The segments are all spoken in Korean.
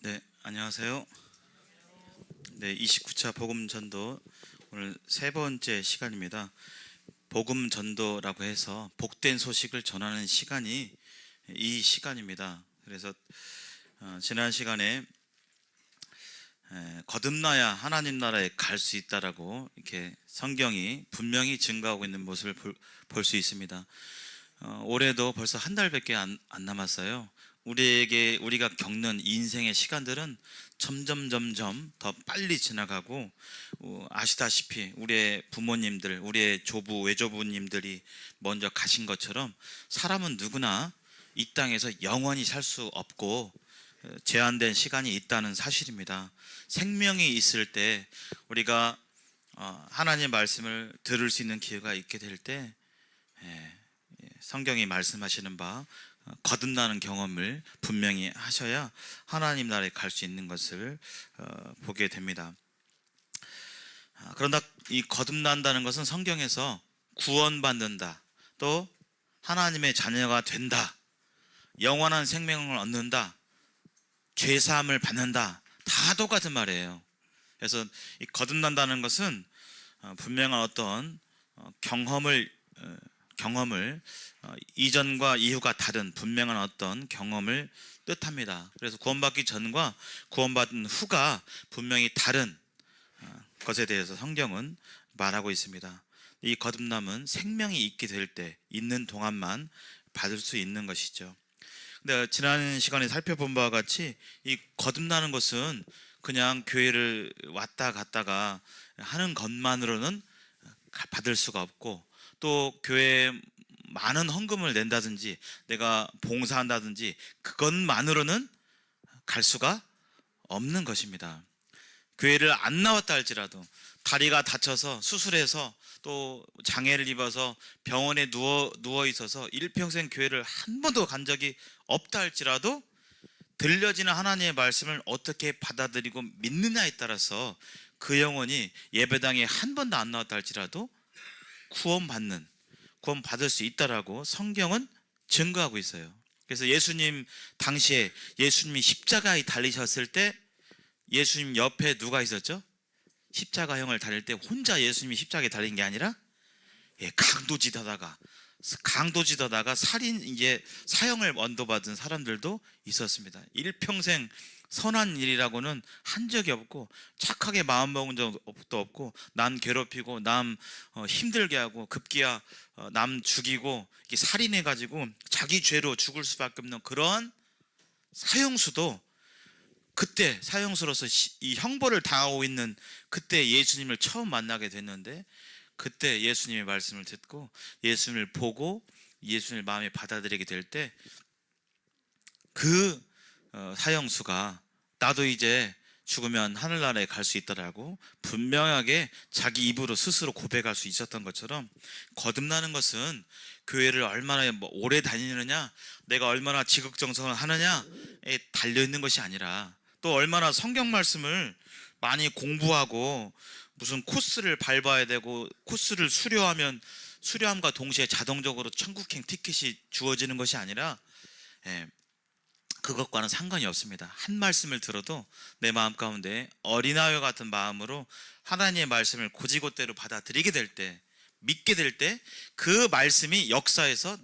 네, 안녕하세요. 네, 29차 복음 전도 오늘 세 번째 시간입니다. 복음 전도라고 해서 복된 소식을 전하는 시간이 이 시간입니다. 그래서 지난 시간에 거듭나야 하나님 나라에 갈 수 있다라고 이렇게 성경이 분명히 증거하고 있는 모습을 볼 수 있습니다. 올해도 벌써 한 달밖에 안 남았어요. 우리가 겪는 인생의 시간들은 점점 더 빨리 지나가고, 아시다시피 우리의 부모님들, 우리의 조부, 외조부님들이 먼저 가신 것처럼 사람은 누구나 이 땅에서 영원히 살 수 없고 제한된 시간이 있다는 사실입니다. 생명이 있을 때 우리가 하나님의 말씀을 들을 수 있는 기회가 있게 될때 성경이 말씀하시는 바 거듭나는 경험을 분명히 하셔야 하나님 나라에 갈 수 있는 것을 보게 됩니다. 그러나 이 거듭난다는 것은 성경에서 구원받는다, 또 하나님의 자녀가 된다, 영원한 생명을 얻는다, 죄사함을 받는다, 다 똑같은 말이에요. 그래서 이 거듭난다는 것은 분명한 어떤 경험을 이전과 이후가 다른 분명한 어떤 경험을 뜻합니다. 그래서 구원받기 전과 구원받은 후가 분명히 다른 것에 대해서 성경은 말하고 있습니다. 이 거듭남은 생명이 있게 될 때, 있는 동안만 받을 수 있는 것이죠. 근데 지난 시간에 살펴본 바와 같이 이 거듭나는 것은 그냥 교회를 왔다 갔다가 하는 것만으로는 받을 수가 없고, 또 교회에 많은 헌금을 낸다든지 내가 봉사한다든지 그것만으로는 갈 수가 없는 것입니다. 교회를 안 나왔다 할지라도, 다리가 다쳐서 수술해서 또 장애를 입어서 병원에 누워 있어서 일평생 교회를 한 번도 간 적이 없다 할지라도 들려지는 하나님의 말씀을 어떻게 받아들이고 믿느냐에 따라서 그 영혼이 예배당에 한 번도 안 나왔다 할지라도 구원받을 수 있다라고 성경은 증거하고 있어요. 그래서 예수님 당시에 예수님이 십자가에 달리셨을 때 예수님 옆에 누가 있었죠? 십자가형을 달릴 때 혼자 예수님이 십자가에 달린 게 아니라 강도지다가 사형을 언도받은 사람들도 있었습니다. 일평생 선한 일이라고는 한 적이 없고, 착하게 마음먹은 적도 없고, 남 괴롭히고 남 힘들게 하고 급기야 남 죽이고 살인해가지고 자기 죄로 죽을 수밖에 없는 그러한 사형수도 그때 사형수로서 이 형벌을 당하고 있는 그때 예수님을 처음 만나게 됐는데, 그때 예수님의 말씀을 듣고 예수님을 보고 예수님을 마음에 받아들이게 될 때 그 사형수가 나도 이제 죽으면 하늘나라에 갈 수 있다라고 분명하게 자기 입으로 스스로 고백할 수 있었던 것처럼, 거듭나는 것은 교회를 얼마나 오래 다니느냐, 내가 얼마나 지극정성을 하느냐에 달려있는 것이 아니라, 또 얼마나 성경 말씀을 많이 공부하고 무슨 코스를 밟아야 되고 코스를 수료함과 동시에 자동적으로 천국행 티켓이 주어지는 것이 아니라, 그것과는 상관이 없습니다. 한 말씀을 들어도 내 마음 가운데 어린아이와 같은 마음으로 하나님의 말씀을 고지고대로 받아들이게 될 때, 믿게 될 때 그 말씀이 역사에서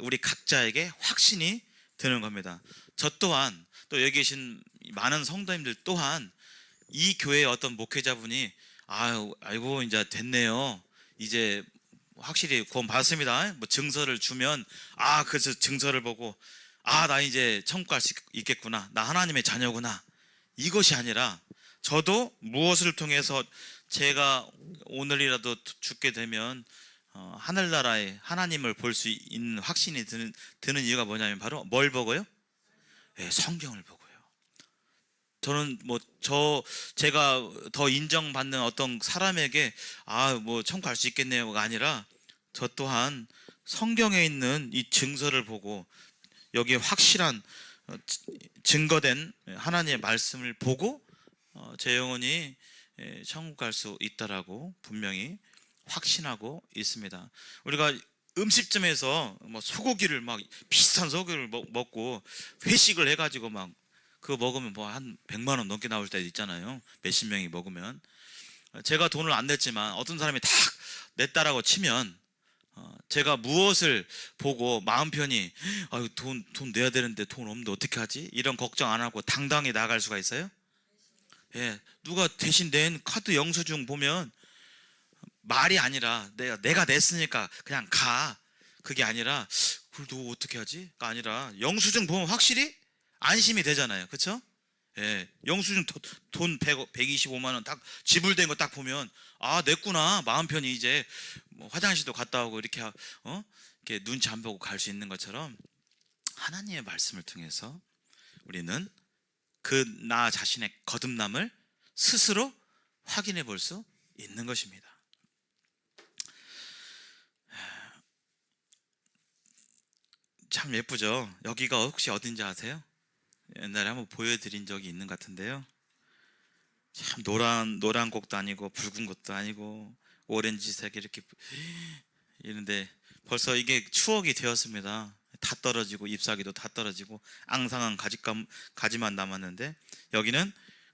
우리 각자에게 확신이 드는 겁니다. 저 또한, 또 여기 계신 많은 성도님들 또한 이 교회의 어떤 목회자분이 아이고 이제 됐네요, 이제 확실히 구원 받았습니다, 증서를 주면 그래서 증서를 보고 나 이제 천국 갈 수 있겠구나, 나 하나님의 자녀구나, 이것이 아니라, 저도 무엇을 통해서 제가 오늘이라도 죽게 되면 하늘나라에 하나님을 볼 수 있는 확신이 드는 이유가 뭐냐면 바로 뭘 보고요? 성경을 보고요. 저는 제가 더 인정받는 어떤 사람에게 천국 갈 수 있겠네요가 아니라, 저 또한 성경에 있는 이 증서를 보고 여기에 확실한 증거된 하나님의 말씀을 보고 제 영혼이 천국 갈 수 있다라고 분명히 확신하고 있습니다. 우리가 음식점에서 소고기를 비싼 소고기를 먹고 회식을 해가지고 그거 먹으면 뭐 한 100만 원 넘게 나올 때도 있잖아요. 몇십 명이 먹으면. 제가 돈을 안 냈지만 어떤 사람이 딱 냈다라고 치면 제가 무엇을 보고 마음 편히 아유 돈 내야 되는데 돈 없는데 어떻게 하지? 이런 걱정 안 하고 당당히 나갈 수가 있어요? 예, 누가 대신 낸 카드 영수증 보면 말이 아니라 내가 냈으니까 그냥 가. 그게 아니라 그걸 너 어떻게 하지?가 아니라 영수증 보면 확실히 안심이 되잖아요. 그렇죠? 예, 영수증 돈 125만 원 딱 지불된 거 딱 보면 아 냈구나 마음 편히 이제 뭐 화장실도 갔다 오고 이렇게 이렇게 눈치 안 보고 갈 수 있는 것처럼 하나님의 말씀을 통해서 우리는 그 나 자신의 거듭남을 스스로 확인해 볼 수 있는 것입니다. 참 예쁘죠? 여기가 혹시 어딘지 아세요? 옛날에 한번 보여드린 적이 있는 것 같은데요. 참 노란 곡도 아니고 붉은 것도 아니고 오렌지색 이렇게 이런데 벌써 이게 추억이 되었습니다. 다 떨어지고 잎사귀도 다 떨어지고 앙상한 가지만 남았는데 여기는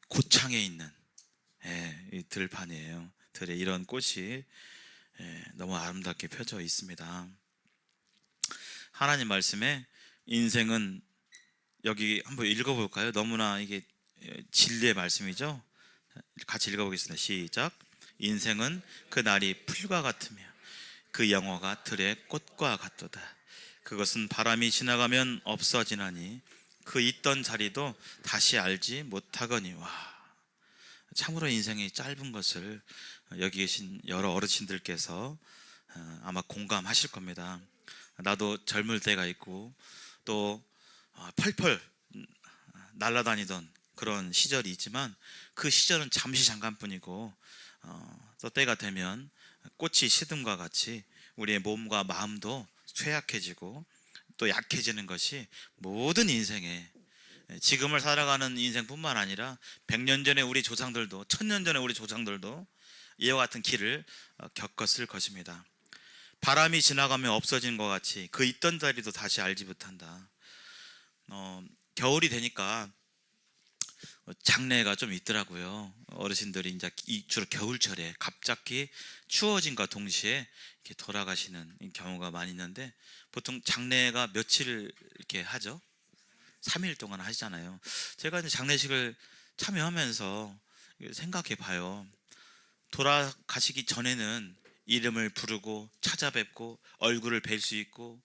고창에 있는 이 들판이에요. 들에 이런 꽃이 너무 아름답게 펴져 있습니다. 하나님 말씀에 인생은 여기 한번 읽어볼까요? 너무나 이게 진리의 말씀이죠. 같이 읽어보겠습니다. 시작. 인생은 그 날이 풀과 같으며 그 영화가 들의 꽃과 같도다. 그것은 바람이 지나가면 없어지나니 그 있던 자리도 다시 알지 못하거니와. 참으로 인생이 짧은 것을 여기 계신 여러 어르신들께서 아마 공감하실 겁니다. 나도 젊을 때가 있고 또 펄펄 날아다니던 그런 시절이 있지만 그 시절은 잠시 잠깐뿐이고 또 때가 되면 꽃이 시듬과 같이 우리의 몸과 마음도 쇠약해지고 또 약해지는 것이 모든 인생에 지금을 살아가는 인생뿐만 아니라 100년 전에 우리 조상들도 1000년 전에 우리 조상들도 이와 같은 길을 겪었을 것입니다. 바람이 지나가면 없어지는 것 같이 그 있던 자리도 다시 알지 못한다. 겨울이 되니까 장례가 좀 있더라고요. 어르신들이 이제 주로 겨울철에 갑자기 추워진과 동시에 이렇게 돌아가시는 경우가 많이 있는데 보통 장례가 며칠 이렇게 하죠? 3일 동안 하시잖아요. 제가 이제 장례식을 참여하면서 생각해 봐요. 돌아가시기 전에는 이름을 부르고 찾아뵙고 얼굴을 뵐 수 있고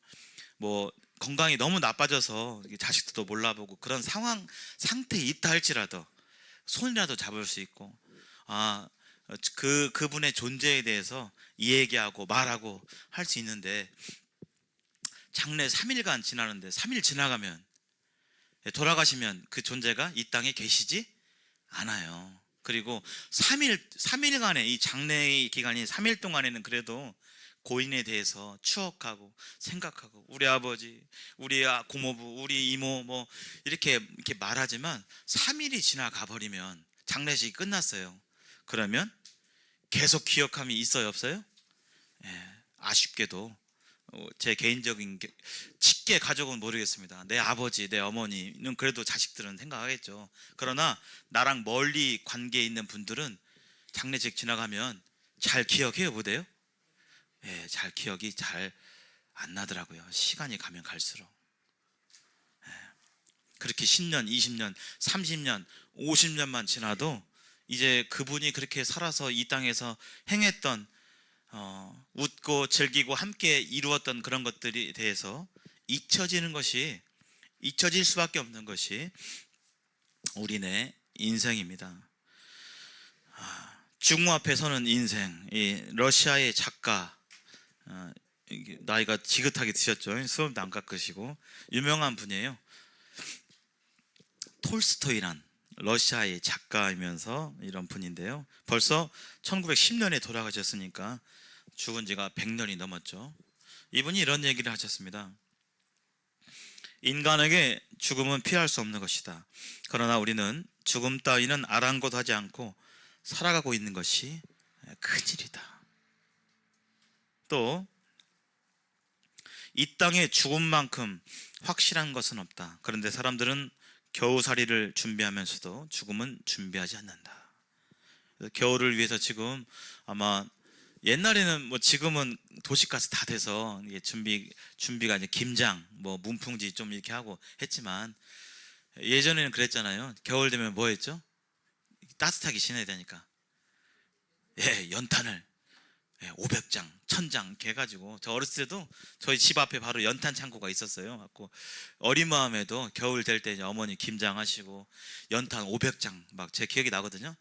뭐 건강이 너무 나빠져서 자식들도 몰라보고 그런 상태에 있다 할지라도 손이라도 잡을 수 있고 그분의 존재에 대해서 얘기하고 말하고 할 수 있는데 장례 3일간 지나는데 3일 지나가면 돌아가시면 그 존재가 이 땅에 계시지 않아요. 그리고 3일간의 이 장례의 기간이 3일 동안에는 그래도 고인에 대해서 추억하고 생각하고 우리 아버지, 우리 고모부, 우리 이모 뭐 이렇게 말하지만 3일이 지나가 버리면 장례식이 끝났어요. 그러면 계속 기억함이 있어요, 없어요? 아쉽게도 제 개인적인 직계 가족은 모르겠습니다. 내 아버지, 내 어머니는 그래도 자식들은 생각하겠죠. 그러나 나랑 멀리 관계에 있는 분들은 장례식 지나가면 잘 기억해요, 못해요? 잘 기억이 잘 안 나더라고요. 시간이 가면 갈수록. 그렇게 10년, 20년, 30년, 50년만 지나도 이제 그분이 그렇게 살아서 이 땅에서 행했던 웃고 즐기고 함께 이루었던 그런 것들에 대해서 잊혀질 수밖에 없는 것이 우리네 인생입니다. 죽음 앞에 서는 인생. 이 러시아의 작가 나이가 지긋하게 드셨죠. 수염도 안 깎으시고 유명한 분이에요. 톨스토이란 러시아의 작가이면서 이런 분인데요. 벌써 1910년에 돌아가셨으니까 죽은 지가 100년이 넘었죠. 이분이 이런 얘기를 하셨습니다. 인간에게 죽음은 피할 수 없는 것이다. 그러나 우리는 죽음 따위는 아랑곳하지 않고 살아가고 있는 것이 큰일이다. 또 이 땅에 죽음만큼 확실한 것은 없다. 그런데 사람들은 겨우살이를 준비하면서도 죽음은 준비하지 않는다. 겨울을 위해서 지금 아마 옛날에는 뭐 지금은 도시가스 다 돼서 이게 준비가 이제 김장 뭐 문풍지 좀 이렇게 하고 했지만 예전에는 그랬잖아요. 겨울 되면 뭐 했죠? 따뜻하게 지내야 되니까 연탄을 500장, 1000장 이렇게 해가지고 저 어렸을 때도 저희 집 앞에 바로 연탄 창고가 있었어요. 갖고 어린 마음에도 겨울 될 때 어머니 김장하시고 연탄 500장 막 제 기억이 나거든요.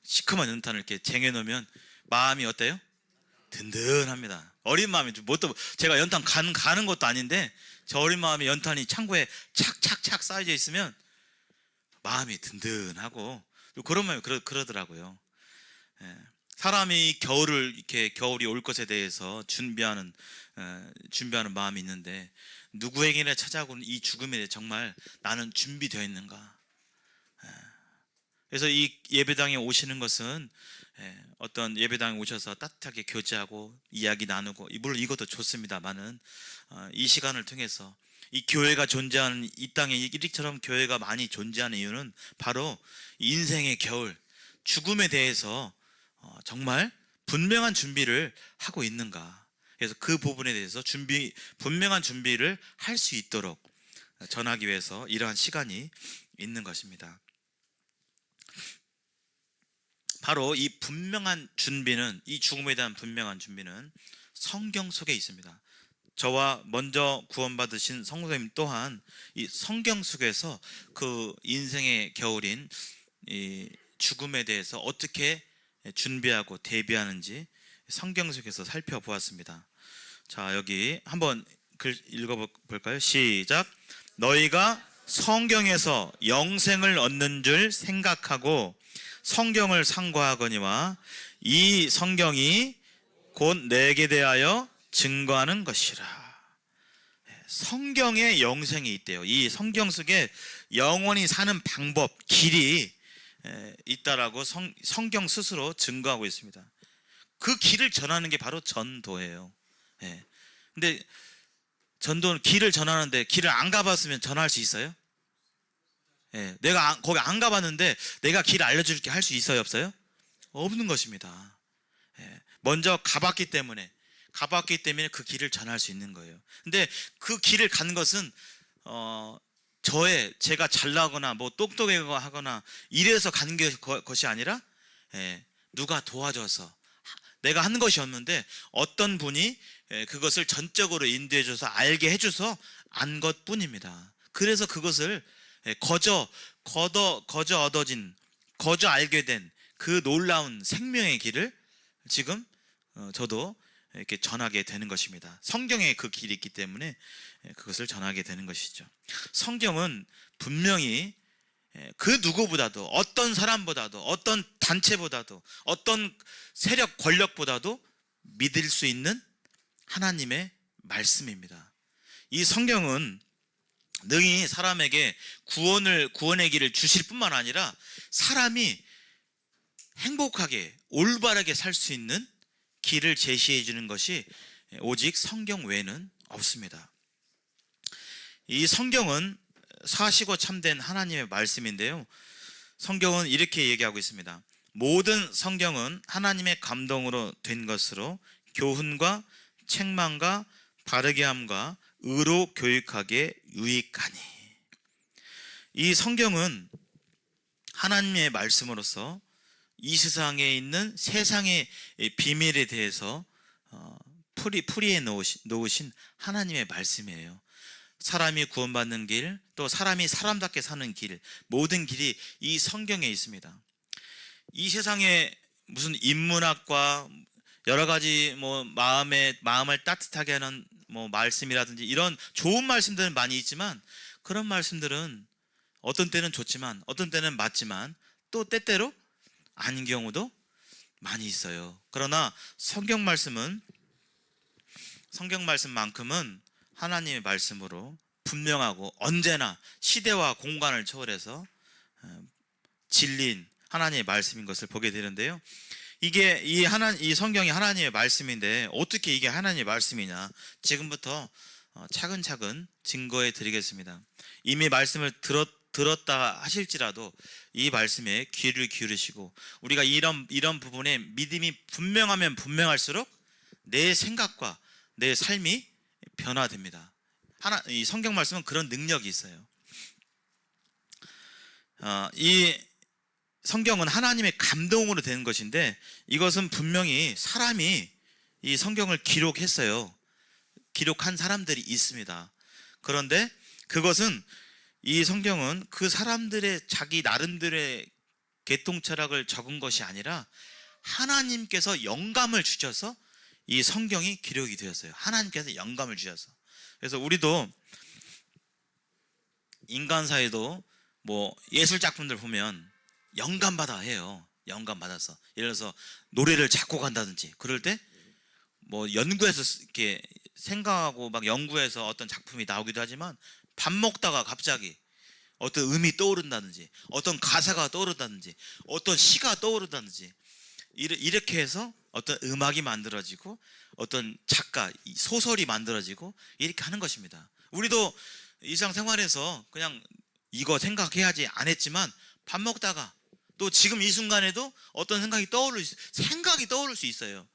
시커먼 연탄을 이렇게 쟁여놓으면 마음이 어때요? 든든합니다. 어린 마음이 뭣도 제가 연탄 가는 것도 아닌데 저 어린 마음에 연탄이 창고에 착착착 쌓여져 있으면 마음이 든든하고 그런 마음이 그러더라고요. 사람이 겨울이 올 것에 대해서 준비하는 마음이 있는데 누구에게나 찾아오는 이 죽음에 대해 정말 나는 준비되어 있는가? 그래서 이 예배당에 오시는 것은 어떤 예배당에 오셔서 따뜻하게 교제하고 이야기 나누고 물론 이것도 좋습니다만은 이 시간을 통해서 이 교회가 존재하는 이 땅에 이리처럼 교회가 많이 존재하는 이유는 바로 인생의 겨울 죽음에 대해서 정말 분명한 준비를 하고 있는가. 그래서 그 부분에 대해서 분명한 준비를 할 수 있도록 전하기 위해서 이러한 시간이 있는 것입니다. 바로 이 분명한 준비는, 이 죽음에 대한 분명한 준비는 성경 속에 있습니다. 저와 먼저 구원받으신 성도님 또한 이 성경 속에서 그 인생의 겨울인 이 죽음에 대해서 어떻게 준비하고 대비하는지 성경 속에서 살펴보았습니다. 자, 여기 한번 글 읽어볼까요? 시작. 너희가 성경에서 영생을 얻는 줄 생각하고 성경을 상고하거니와 이 성경이 곧 내게 대하여 증거하는 것이라. 성경에 영생이 있대요. 이 성경 속에 영원히 사는 방법, 길이 있다라고 성경 스스로 증거하고 있습니다. 그 길을 전하는 게 바로 전도예요. 근데 전도는 길을 전하는데 길을 안 가봤으면 전할 수 있어요? 내가 거기 안 가봤는데 내가 길 알려줄게 할 수 있어요, 없어요? 없는 것입니다. 먼저 가봤기 때문에 그 길을 전할 수 있는 거예요. 근데 그 길을 간 것은 제가 잘나거나 뭐 똑똑하거나 이래서 간 것이 아니라 누가 도와줘서 내가 하는 것이 없는데 어떤 분이 그것을 전적으로 인도해줘서 알게 해줘서 안 것뿐입니다. 그래서 그것을 거저 알게 된 그 놀라운 생명의 길을 지금 저도 이렇게 전하게 되는 것입니다. 성경에 그 길이 있기 때문에 그것을 전하게 되는 것이죠. 성경은 분명히 그 누구보다도, 어떤 사람보다도, 어떤 단체보다도, 어떤 세력 권력보다도 믿을 수 있는 하나님의 말씀입니다. 이 성경은 능히 사람에게 구원의 길을 주실 뿐만 아니라 사람이 행복하게 올바르게 살 수 있는 길을 제시해 주는 것이 오직 성경 외에는 없습니다. 이 성경은 사시고 참된 하나님의 말씀인데요, 성경은 이렇게 얘기하고 있습니다. 모든 성경은 하나님의 감동으로 된 것으로 교훈과 책망과 바르게 함과 의로 교육하기에 유익하니. 이 성경은 하나님의 말씀으로서 이 세상에 있는 세상의 비밀에 대해서 풀이해 놓으신 하나님의 말씀이에요. 사람이 구원받는 길, 또 사람이 사람답게 사는 길, 모든 길이 이 성경에 있습니다. 이 세상에 무슨 인문학과 여러 가지 뭐 마음을 따뜻하게 하는 뭐 말씀이라든지 이런 좋은 말씀들은 많이 있지만, 그런 말씀들은 어떤 때는 좋지만 어떤 때는 맞지만 또 때때로 아닌 경우도 많이 있어요. 그러나 성경 말씀만큼은 하나님의 말씀으로 분명하고 언제나 시대와 공간을 초월해서 진리인 하나님의 말씀인 것을 보게 되는데요, 이게 이 성경이 하나님의 말씀인데 어떻게 이게 하나님의 말씀이냐, 지금부터 차근차근 증거해 드리겠습니다. 이미 말씀을 들었다 하실지라도 이 말씀에 귀를 기울이시고, 우리가 이런 부분에 믿음이 분명하면 분명할수록 내 생각과 내 삶이 변화됩니다. 이 성경 말씀은 그런 능력이 있어요. 이 성경은 하나님의 감동으로 된 것인데, 이것은 분명히 사람이 이 성경을 기록했어요. 기록한 사람들이 있습니다. 그런데 그것은, 이 성경은 그 사람들의 자기 나름대로의 개통 철학을 적은 것이 아니라 하나님께서 영감을 주셔서 이 성경이 기록이 되었어요. 하나님께서 영감을 주셔서. 그래서 우리도 인간사에도 뭐 예술 작품들 보면 영감받아 해요. 영감받아서, 예를 들어서 노래를 작곡한다든지 그럴 때 뭐 연구해서 이렇게 생각하고 막 연구해서 어떤 작품이 나오기도 하지만, 밥 먹다가 갑자기 어떤 음이 떠오른다든지, 어떤 가사가 떠오른다든지, 어떤 시가 떠오른다든지, 이렇게 해서 어떤 음악이 만들어지고 어떤 작가, 소설이 만들어지고 이렇게 하는 것입니다. 우리도 일상생활에서 그냥 이거 생각해야지 안 했지만, 밥 먹다가 또 지금 이 순간에도 어떤 생각이 떠오를 수 있어요.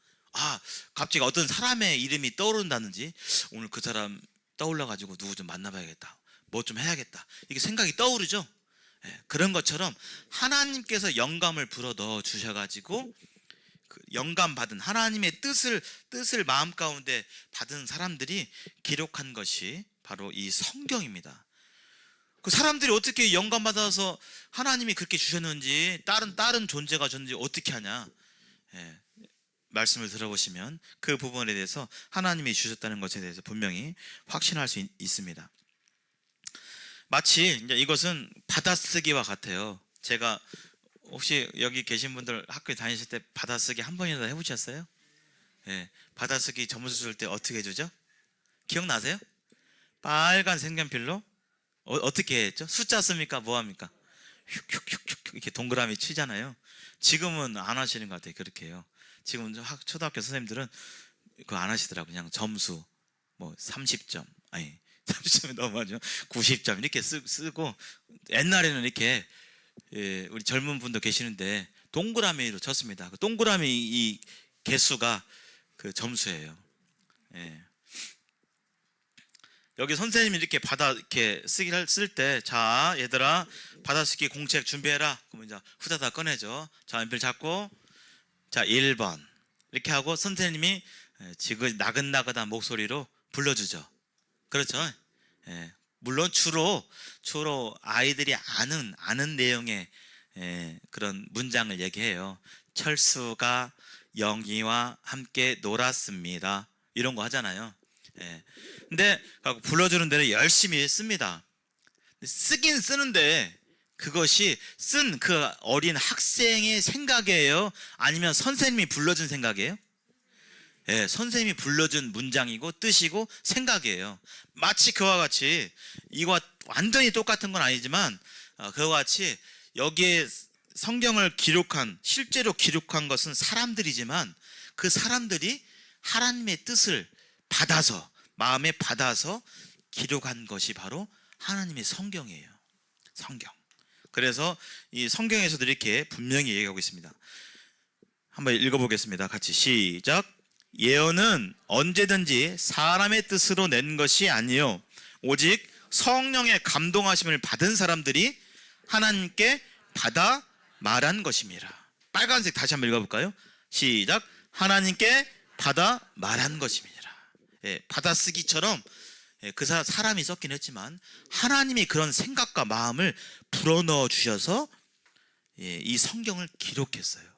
갑자기 어떤 사람의 이름이 떠오른다든지, 오늘 그 사람 떠올라가지고 누구 좀 만나봐야겠다, 뭐 좀 해야겠다, 이게 생각이 떠오르죠. 그런 것처럼 하나님께서 영감을 불어 넣어 주셔가지고 그 영감 받은 하나님의 뜻을 마음 가운데 받은 사람들이 기록한 것이 바로 이 성경입니다. 그 사람들이 어떻게 영감 받아서 하나님이 그렇게 주셨는지, 다른 존재가 줬는지 어떻게 하냐? 말씀을 들어보시면 그 부분에 대해서 하나님이 주셨다는 것에 대해서 분명히 확신할 수 있습니다. 마치 이제 이것은 받아쓰기와 같아요. 제가, 혹시 여기 계신 분들 학교에 다니실 때 받아쓰기 한 번이라도 해보셨어요? 받아쓰기 점수 줄 때 어떻게 주죠? 기억나세요? 빨간 색연필로 어떻게 했죠? 숫자 씁니까? 뭐 합니까? 휙휙휙 이렇게 동그라미 치잖아요. 지금은 안 하시는 것 같아요. 그렇게 해요. 지금 초등학교 선생님들은 그거 안 하시더라고요. 그냥 점수 뭐 30점, 아니 30점이 너무 많죠. 90점 이렇게 쓰고, 옛날에는 이렇게, 우리 젊은 분도 계시는데 동그라미로 쳤습니다. 그 동그라미 이 개수가 그 점수예요. 여기 선생님이 이렇게 이렇게 쓸 때, 자 얘들아 받아쓰기 공책 준비해라. 그러면 이제 후다닥 꺼내죠. 자, 연필 잡고, 자 1번 이렇게 하고 선생님이 지금 나긋나긋한 목소리로 불러주죠. 그렇죠? 물론 주로 아이들이 아는 내용의 그런 문장을 얘기해요. 철수가 영희와 함께 놀았습니다, 이런 거 하잖아요. 근데 불러주는 대로 열심히 씁니다. 쓰긴 쓰는데 그것이 쓴 그 어린 학생의 생각이에요? 아니면 선생님이 불러준 생각이에요? 선생님이 불러준 문장이고 뜻이고 생각이에요. 마치 그와 같이, 이거 완전히 똑같은 건 아니지만 그와 같이 여기에 성경을 실제로 기록한 것은 사람들이지만, 그 사람들이 하나님의 뜻을 마음에 받아서 기록한 것이 바로 하나님의 성경이에요. 성경. 그래서 이 성경에서도 이렇게 분명히 얘기하고 있습니다. 한번 읽어보겠습니다. 같이 시작. 예언은 언제든지 사람의 뜻으로 낸 것이 아니요 오직 성령의 감동하심을 받은 사람들이 하나님께 받아 말한 것입니다. 빨간색 다시 한번 읽어볼까요? 시작. 하나님께 받아 말한 것입니다. 받아쓰기처럼 그 사람이 썼긴 했지만 하나님이 그런 생각과 마음을 불어넣어 주셔서 이 성경을 기록했어요.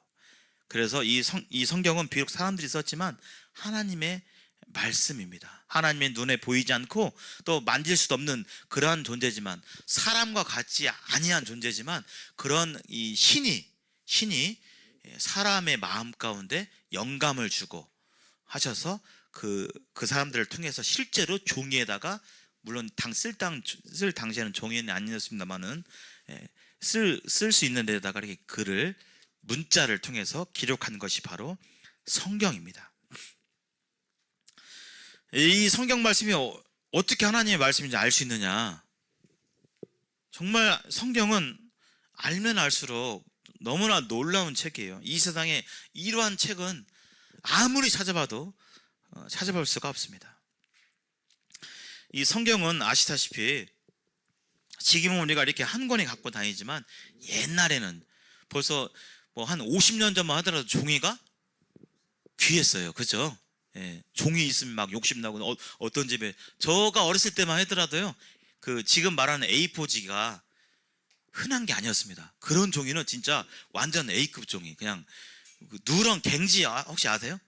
그래서 이 성경은 비록 사람들이 썼지만 하나님의 말씀입니다. 하나님의 눈에 보이지 않고 또 만질 수도 없는 그러한 존재지만, 사람과 같지 아니한 존재지만, 그런 이 신이 사람의 마음 가운데 영감을 주고 하셔서 그 사람들을 통해서 실제로 종이에다가, 물론 쓸 당시에는 종이는 아니었습니다만은 쓸 수 있는 데다가 이렇게 글을, 문자를 통해서 기록한 것이 바로 성경입니다. 이 성경 말씀이 어떻게 하나님의 말씀인지 알 수 있느냐? 정말 성경은 알면 알수록 너무나 놀라운 책이에요. 이 세상에 이러한 책은 아무리 찾아봐도 찾아볼 수가 없습니다. 이 성경은 아시다시피 지금은 우리가 이렇게 한 권에 갖고 다니지만 옛날에는 벌써 뭐 한 50년 전만 하더라도 종이가 귀했어요. 그죠? 예, 종이 있으면 막 욕심나고 어떤 집에 저가 어렸을 때만 하더라도요 그 지금 말하는 A4지가 흔한 게 아니었습니다. 그런 종이는 진짜 완전 A급 종이, 그냥 그 누런 갱지 혹시 아세요?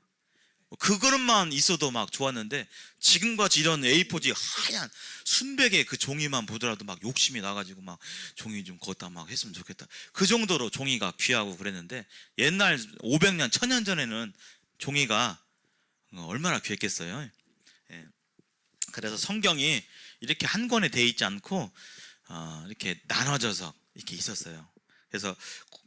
그거만 있어도 막 좋았는데 지금같이 이런 A4지 하얀 순백의 그 종이만 보더라도 막 욕심이 나가지고 막 종이 좀 걷다 막 했으면 좋겠다. 그 정도로 종이가 귀하고 그랬는데 옛날 500년, 1000년 전에는 종이가 얼마나 귀했겠어요. 예. 그래서 성경이 이렇게 한 권에 돼 있지 않고 이렇게 나눠져서 이렇게 있었어요. 그래서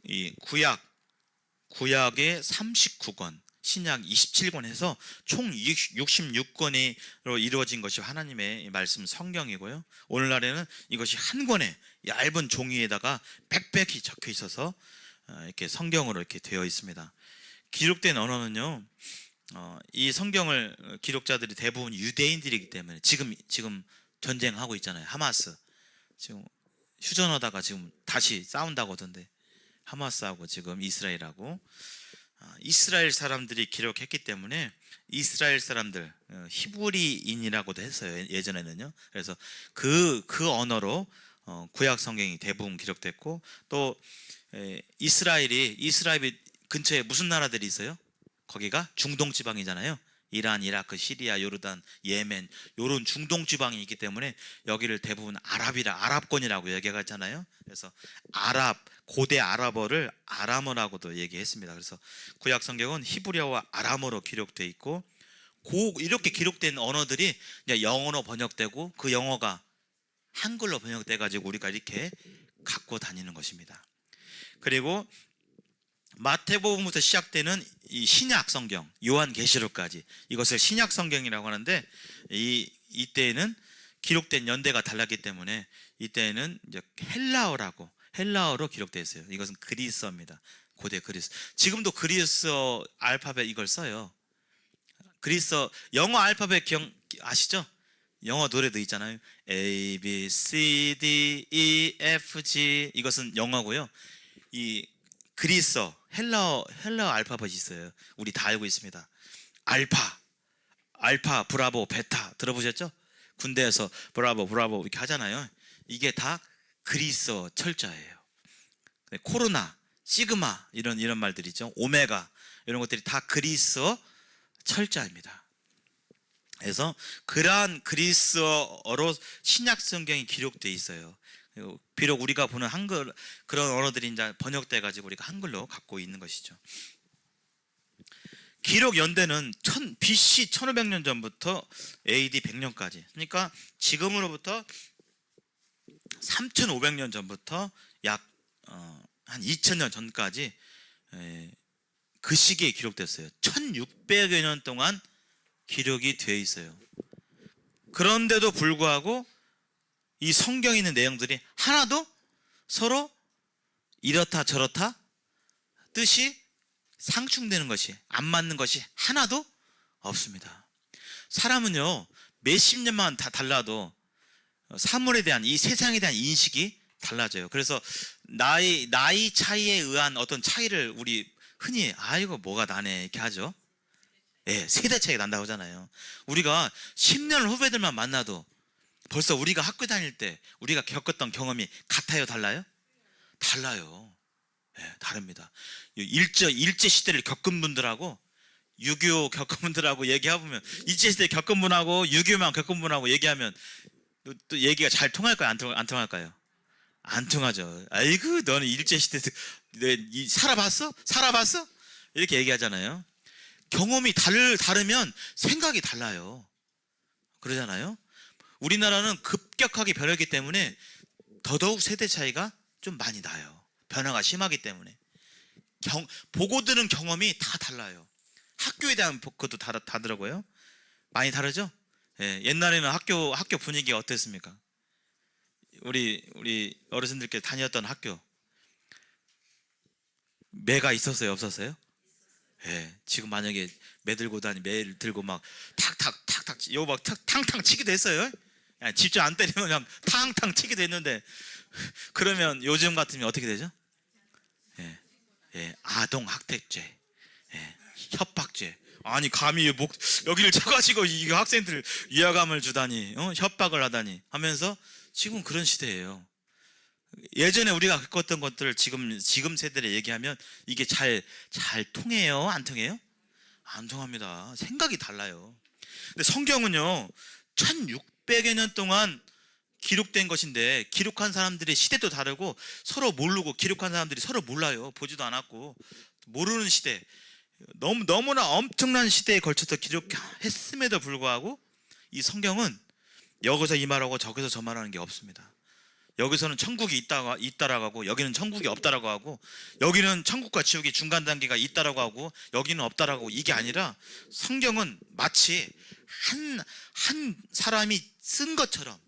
이 구약의 39권, 신약 27권 해서 총 66권으로 이루어진 것이 하나님의 말씀 성경이고요. 오늘날에는 이것이 한 권의 얇은 종이에다가 빽빽히 적혀 있어서 이렇게 성경으로 이렇게 되어 있습니다. 기록된 언어는요, 이 성경을 기록자들이 대부분 유대인들이기 때문에 지금 전쟁하고 있잖아요. 하마스 지금 휴전하다가 지금 다시 싸운다고 하던데, 하마스하고 지금 이스라엘하고 이스라엘 사람들이 기록했기 때문에 이스라엘 사람들, 히브리인이라고도 했어요 예전에는요. 그래서 그 언어로 구약 성경이 대부분 기록됐고, 또 이스라엘 근처에 무슨 나라들이 있어요? 거기가 중동 지방이잖아요. 이란, 이라크, 시리아, 요르단, 예멘, 요런 중동 지방이 있기 때문에 여기를 대부분 아랍권이라고 얘기하잖아요. 그래서 고대 아랍어를 아람어라고도 얘기했습니다. 그래서 구약 성경은 히브리어와 아람어로 기록되어 있고, 이렇게 기록된 언어들이 이제 영어로 번역되고 그 영어가 한글로 번역돼 가지고 우리가 이렇게 갖고 다니는 것입니다. 그리고 마태복음부터 시작되는 이 신약 성경, 요한계시록까지, 이것을 신약 성경이라고 하는데, 이때에는 기록된 연대가 달랐기 때문에 이때에는 이제 헬라어로 기록되어 있어요. 이것은 그리스어입니다. 고대 그리스. 지금도 그리스어 알파벳 이걸 써요. 그리스어 영어 알파벳 아시죠? 영어 노래도 있잖아요. A, B, C, D, E, F, G. 이것은 영어고요. 이 그리스어 헬라어 알파벳이 있어요. 우리 다 알고 있습니다. 알파, 브라보, 베타 들어보셨죠? 군대에서 브라보 이렇게 하잖아요. 이게 다 그리스어 철자예요. 코로나, 시그마 이런 말들이죠. 오메가 이런 것들이 다 그리스어 철자입니다. 그래서 그러한 그리스어로 신약 성경이 기록되어 있어요. 비록 우리가 보는 한글 그런 언어들이 이제 번역돼 가지고 우리가 한글로 갖고 있는 것이죠. 기록 연대는 BC 1500년 전부터 AD 100년까지, 그러니까 지금으로부터 3500년 전부터 약 한 2000년 전까지 그 시기에 기록됐어요. 1600여 년 동안 기록이 되어 있어요. 그런데도 불구하고 이 성경에 있는 내용들이 하나도 서로 이렇다 저렇다 뜻이 상충되는 것이, 안 맞는 것이 하나도 없습니다. 사람은요, 몇십 년만 다 달라도 사물에 대한, 이 세상에 대한 인식이 달라져요. 그래서 나이 차이에 의한 어떤 차이를 우리 흔히 이거 뭐가 나네 이렇게 하죠. 예, 세대 차이가 난다고 하잖아요. 우리가 10년 후배들만 만나도 벌써 우리가 학교 다닐 때 우리가 겪었던 경험이 같아요, 달라요? 달라요. 예, 다릅니다. 일제 시대를 겪은 분들하고 6.25 겪은 분들하고 얘기해보면, 일제 시대 겪은 분하고 6.25만 겪은 분하고 얘기하면 또 얘기가 잘 통할까요? 안 통할까요? 안 통하죠. 아이고 너는 일제 시대 살아봤어? 이렇게 얘기하잖아요. 경험이 다르면 생각이 달라요. 그러잖아요. 우리나라는 급격하게 변했기 때문에 더더욱 세대 차이가 좀 많이 나요. 변화가 심하기 때문에 보고 들은 경험이 다 달라요. 학교에 대한 것도 다르더라고요. 많이 다르죠? 예, 옛날에는 학교 분위기가 어땠습니까? 우리 어르신들께 다녔던 학교 매가 있었어요, 없었어요? 예. 지금 만약에 매 들고 매를 들고 막 탁탁탁탁 요 막 탕탕 치기도 했어요. 예, 집중 안 때리면 그냥 탕탕 치기도 했는데 그러면 요즘 같으면 어떻게 되죠? 예. 예. 아동 학대죄. 예. 협박죄. 아니 감히 여기를 쳐가지고 이 학생들 위화감을 주다니, 협박을 하다니 하면서 지금 그런 시대예요. 예전에 우리가 겪었던 것들을 지금 세대를 얘기하면 이게 잘 통해요? 안 통해요? 안 통합니다. 생각이 달라요. 근데 성경은요, 1600여 년 동안 기록된 것인데, 기록한 사람들의 시대도 다르고 서로 모르고, 기록한 사람들이 서로 몰라요. 보지도 않았고 모르는 시대, 너무나 엄청난 시대에 걸쳐서 기록했음에도 불구하고 이 성경은 여기서 이 말하고 저기서 저 말하는 게 없습니다. 여기서는 천국이 있다라고 하고, 여기는 천국이 없다라고 하고, 여기는 천국과 지옥의 중간 단계가 있다라고 하고, 여기는 없다라고 하고, 이게 아니라 성경은 마치 한 사람이 쓴 것처럼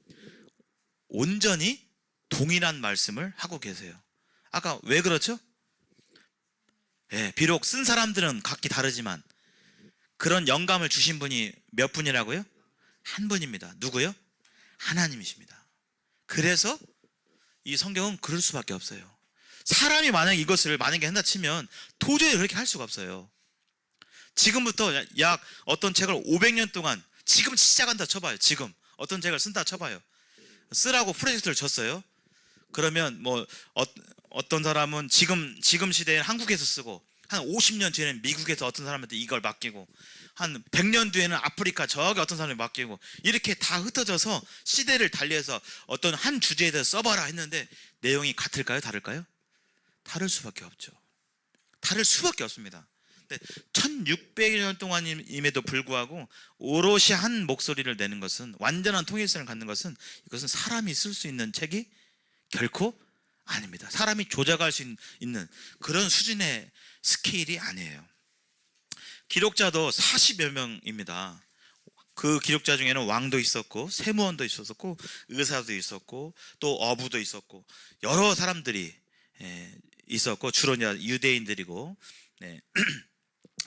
온전히 동일한 말씀을 하고 계세요. 아까 왜 그렇죠? 예, 비록 쓴 사람들은 각기 다르지만 그런 영감을 주신 분이 몇 분이라고요? 한 분입니다. 누구요? 하나님이십니다. 그래서 이 성경은 그럴 수밖에 없어요. 사람이 만약에 이것을 한다 치면 도저히 그렇게 할 수가 없어요. 지금부터 약 어떤 책을 500년 동안, 지금 시작한다 쳐봐요. 지금 어떤 책을 쓴다 쳐봐요. 쓰라고 프로젝트를 줬어요. 그러면 뭐 어떤 사람은 지금 시대에 한국에서 쓰고, 한 50년 뒤에는 미국에서 어떤 사람한테 이걸 맡기고, 한 100년 뒤에는 아프리카 저기 어떤 사람이 맡기고, 이렇게 다 흩어져서 시대를 달리해서 어떤 한 주제에 대해서 써봐라 했는데 내용이 같을까요? 다를까요? 다를 수밖에 없죠. 다를 수밖에 없습니다. 1600년 동안임에도 불구하고 오롯이 한 목소리를 내는 것은, 완전한 통일성을 갖는 것은, 이것은 사람이 쓸 수 있는 책이 결코 아닙니다. 사람이 조작할 수 있는 그런 수준의 스케일이 아니에요. 기록자도 40여 명입니다. 그 기록자 중에는 왕도 있었고, 세무원도 있었고, 의사도 있었고, 또 어부도 있었고, 여러 사람들이 있었고, 주로 유대인들이고, 네.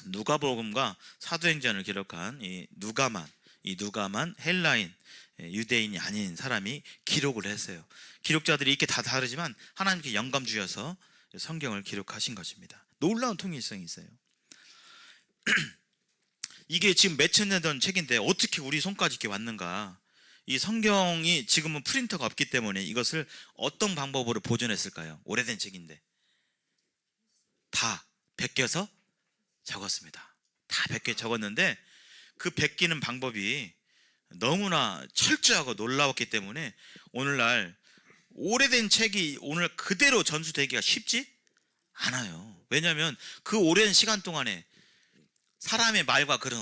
누가복음과 사도행전을 기록한 이 누가만 헬라인, 유대인이 아닌 사람이 기록을 했어요. 기록자들이 이렇게 다 다르지만 하나님께 영감 주셔서 성경을 기록하신 것입니다. 놀라운 통일성이 있어요. 이게 지금 몇천 년 전 책인데 어떻게 우리 손까지 이렇게 왔는가? 이 성경이 지금은 프린터가 없기 때문에 이것을 어떤 방법으로 보존했을까요? 오래된 책인데 다 베껴서 적었습니다. 다 베껴 적었는데 그 베끼는 방법이 너무나 철저하고 놀라웠기 때문에 오늘날 오래된 책이 오늘 그대로 전수되기가 쉽지 않아요. 왜냐하면 그 오랜 시간 동안에 사람의 말과 글은